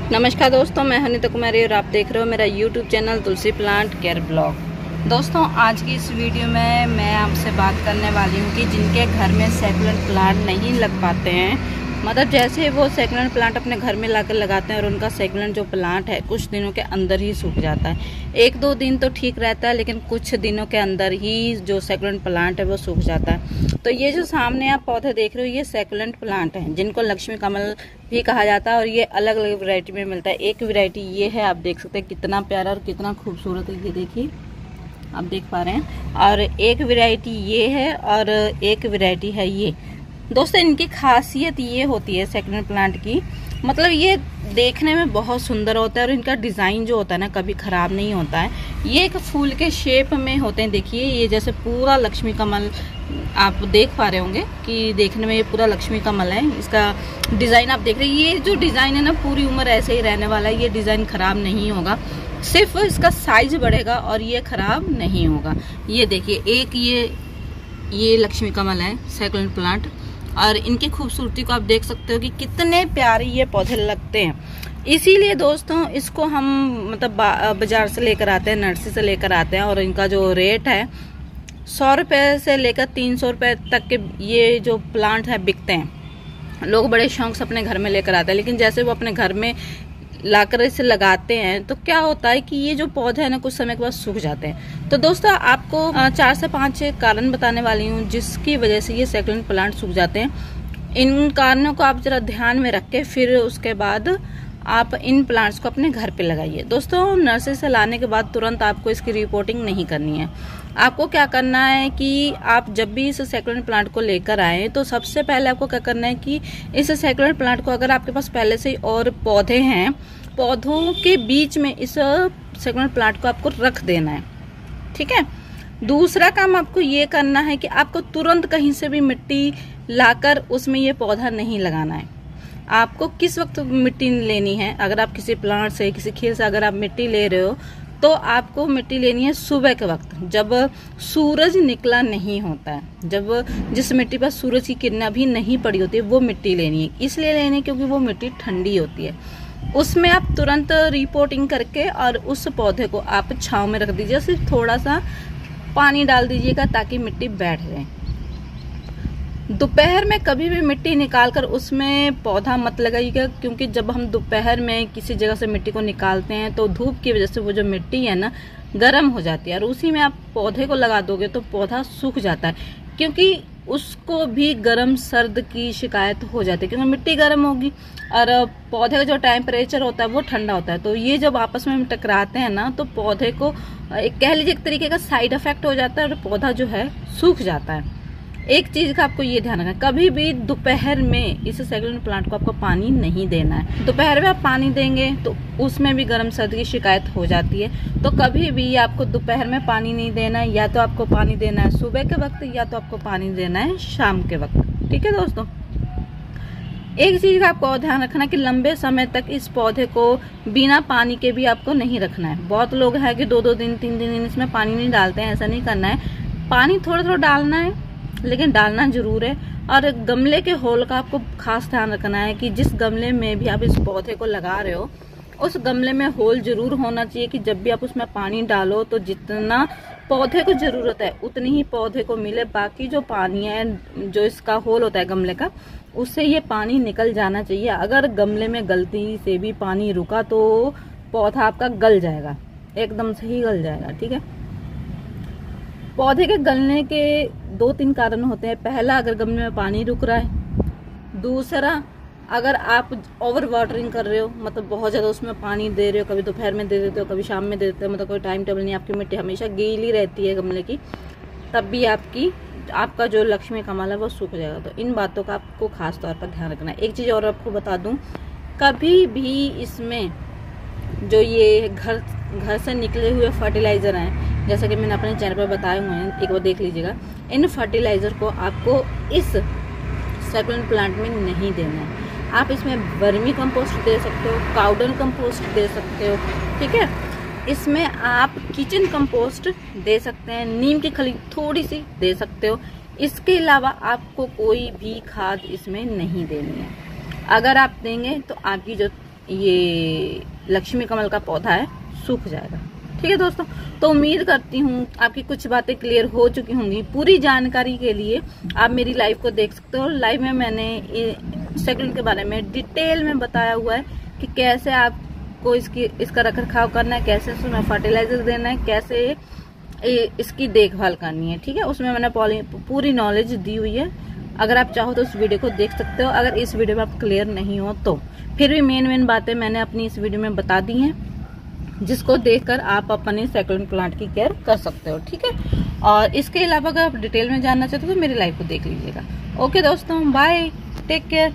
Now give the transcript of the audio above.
नमस्कार दोस्तों, मैं अनिता कुमारी और आप देख रहे हो मेरा YouTube चैनल तुलसी प्लांट केयर ब्लॉग। दोस्तों, आज की इस वीडियो में मैं आपसे बात करने वाली हूँ कि जिनके घर में सैकुलेंट प्लांट नहीं लग पाते हैं, मतलब जैसे वो सैकुलेंट प्लांट अपने घर में लाकर लगाते हैं और उनका सैकुलेंट जो प्लांट है कुछ दिनों के अंदर ही सूख जाता है। 1-2 दिन तो ठीक रहता है, लेकिन कुछ दिनों के अंदर ही जो सैकुलेंट प्लांट है वो सूख जाता है। तो ये जो सामने आप पौधे देख रहे हो, ये सैकुलेंट प्लांट हैं जिनको लक्ष्मी कमल भी कहा जाता है और ये अलग अलग वैरायटी में मिलता है। एक वैरायटी ये है, आप देख सकते हैं कितना प्यारा और कितना खूबसूरत है, ये देखिए आप देख पा रहे हैं। और एक वैरायटी ये है और एक वैरायटी है ये। दोस्तों, इनकी खासियत ये होती है सैकुलेंट प्लांट की, मतलब ये देखने में बहुत सुंदर होता है और इनका डिज़ाइन जो होता है ना कभी ख़राब नहीं होता है। ये एक फूल के शेप में होते हैं, देखिए ये जैसे पूरा लक्ष्मी कमल आप देख पा रहे होंगे कि देखने में ये पूरा लक्ष्मी कमल है। इसका डिज़ाइन आप देख रहे हैं, ये जो डिज़ाइन है ना पूरी उम्र ऐसे ही रहने वाला है। ये डिज़ाइन ख़राब नहीं होगा, सिर्फ इसका साइज बढ़ेगा और ये ख़राब नहीं होगा। ये देखिए एक ये लक्ष्मी कमल है सैकुलेंट प्लांट, और इनकी खूबसूरती को आप देख सकते हो कि कितने प्यारे ये पौधे लगते हैं। इसीलिए दोस्तों इसको हम मतलब बाजार से लेकर आते हैं, नर्सरी से लेकर आते हैं, और इनका जो रेट है 100 रुपये से लेकर 300 रुपये तक के ये जो प्लांट है बिकते हैं। लोग बड़े शौक से अपने घर में लेकर आते हैं, लेकिन जैसे वो अपने घर में लाकर इसे लगाते हैं तो क्या होता है कि ये जो पौधे हैं ना कुछ समय के बाद सूख जाते हैं। तो दोस्तों आपको 4 से 5 कारण बताने वाली हूँ जिसकी वजह से ये सैकुलेंट प्लांट सूख जाते हैं। इन कारणों को आप जरा ध्यान में रख के फिर उसके बाद आप इन प्लांट्स को अपने घर पे लगाइए। दोस्तों, नर्सरी से लाने के बाद तुरंत आपको इसकी रिपोर्टिंग नहीं करनी है। आपको क्या करना है कि आप जब भी इस सैकुलेंट प्लांट को लेकर आए तो सबसे पहले आपको क्या करना है कि इस सैकुलेंट प्लांट को, अगर आपके पास पहले से और पौधे हैं, पौधों के बीच में इस सैकुलेंट प्लांट को आपको रख देना है, ठीक है। दूसरा काम आपको ये करना है कि आपको तुरंत कहीं से भी मिट्टी लाकर उसमें ये पौधा नहीं लगाना है। आपको किस वक्त मिट्टी लेनी है, अगर आप किसी प्लांट से, किसी खेत से अगर आप मिट्टी ले रहे हो तो आपको मिट्टी लेनी है सुबह के वक्त, जब सूरज निकला नहीं होता है, जब जिस मिट्टी पर सूरज की किरणें भी नहीं पड़ी होती है वो मिट्टी लेनी है। इसलिए लेनी है क्योंकि वो मिट्टी ठंडी होती है। उसमें आप तुरंत रिपोर्टिंग करके और उस पौधे को आप छांव में रख दीजिए, सिर्फ थोड़ा सा पानी डाल दीजिएगा ताकि मिट्टी बैठ जाए। दोपहर में कभी भी मिट्टी निकालकर उसमें पौधा मत लगाइएगा, क्योंकि जब हम दोपहर में किसी जगह से मिट्टी को निकालते हैं तो धूप की वजह से वो जो मिट्टी है ना गर्म हो जाती है, और उसी में आप पौधे को लगा दोगे तो पौधा सूख जाता है, क्योंकि उसको भी गर्म सर्द की शिकायत हो जाती है, क्योंकि मिट्टी गर्म होगी और पौधे का जो टेम्परेचर होता है वो ठंडा होता है। तो ये जब आपस में टकराते हैं ना तो पौधे को एक कह लीजिए एक तरीके का साइड इफेक्ट हो जाता है और पौधा जो है सूख जाता है। एक चीज का आपको ये ध्यान रखना, कभी भी दोपहर में इस सैकुलेंट प्लांट को आपको पानी नहीं देना है। दोपहर में आप पानी देंगे तो उसमें भी गर्म सर्दी की शिकायत हो जाती है। तो कभी भी आपको दोपहर में पानी नहीं देना है, या तो आपको पानी देना है सुबह के वक्त या तो आपको पानी देना है शाम के वक्त, ठीक है दोस्तों। एक चीज का आपको ध्यान रखना कि लंबे समय तक इस पौधे को बिना पानी के भी आपको नहीं रखना है। बहुत लोग हैं कि 2-2 दिन 3-3 दिन इसमें पानी नहीं डालते हैं, ऐसा नहीं करना है। पानी थोड़ा थोड़ा डालना है, लेकिन डालना जरूर है। और गमले के होल का आपको खास ध्यान रखना है कि जिस गमले में भी आप इस पौधे को लगा रहे हो उस गमले में होल जरूर होना चाहिए कि जब भी आप उसमें पानी डालो तो जितना पौधे को जरूरत है उतनी ही पौधे को मिले। बाकी जो पानी है, जो इसका होल होता है गमले का, उससे ये पानी निकल जाना चाहिए। अगर गमले में गलती से भी पानी रुका तो पौधा आपका गल जाएगा, एकदम से ही गल जाएगा, ठीक है। पौधे के गलने के 2-3 कारण होते हैं। पहला, अगर गमले में पानी रुक रहा है। दूसरा, अगर आप ओवर वाटरिंग कर रहे हो, मतलब बहुत ज़्यादा उसमें पानी दे रहे हो, कभी दोपहर में दे देते हो, कभी शाम में दे देते हो, मतलब कोई टाइम टेबल नहीं, आपकी मिट्टी हमेशा गीली रहती है गमले की, तब भी आपका जो लक्ष्मी कमल है वो सूख जाएगा। तो इन बातों का आपको खास तौर पर ध्यान रखना है। एक चीज़ और आपको बता दूँ, कभी भी इसमें जो ये घर से निकले हुए फर्टिलाइज़र हैं, जैसा कि मैंने अपने चैनल पर बताए हुए हैं, एक बार देख लीजिएगा। इन फर्टिलाइज़र को आपको इस सैकुलेंट प्लांट में नहीं देना है। आप इसमें वर्मी कंपोस्ट दे सकते हो, काउडन कंपोस्ट दे सकते हो, ठीक है। इसमें आप किचन कंपोस्ट दे सकते हैं, नीम की खली थोड़ी सी दे सकते हो। इसके अलावा आपको कोई भी खाद इसमें नहीं देनी है। अगर आप देंगे तो आपकी जो ये लक्ष्मी कमल का पौधा है सूख जाएगा। ठीक है दोस्तों, तो उम्मीद करती हूँ आपकी कुछ बातें क्लियर हो चुकी होंगी। पूरी जानकारी के लिए आप मेरी लाइव को देख सकते हो। लाइव में मैंने सेकंड के बारे में डिटेल में बताया हुआ है कि कैसे आपको इसका रखरखाव करना है, कैसे उसमें फर्टिलाइजर देना है, कैसे इसकी देखभाल करनी है। ठीक है, उसमें मैंने पूरी नॉलेज दी हुई है। अगर आप चाहो तो उस वीडियो को देख सकते हो। अगर इस वीडियो में आप क्लियर नहीं हो तो फिर भी मेन बातें मैंने अपनी इस वीडियो में बता दी हैं, जिसको देखकर आप अपने सैकुलेंट प्लांट की केयर कर सकते हो। ठीक है, और इसके अलावा अगर आप डिटेल में जानना चाहते हो तो मेरी लाइव को देख लीजिएगा। ओके दोस्तों, बाय, टेक केयर।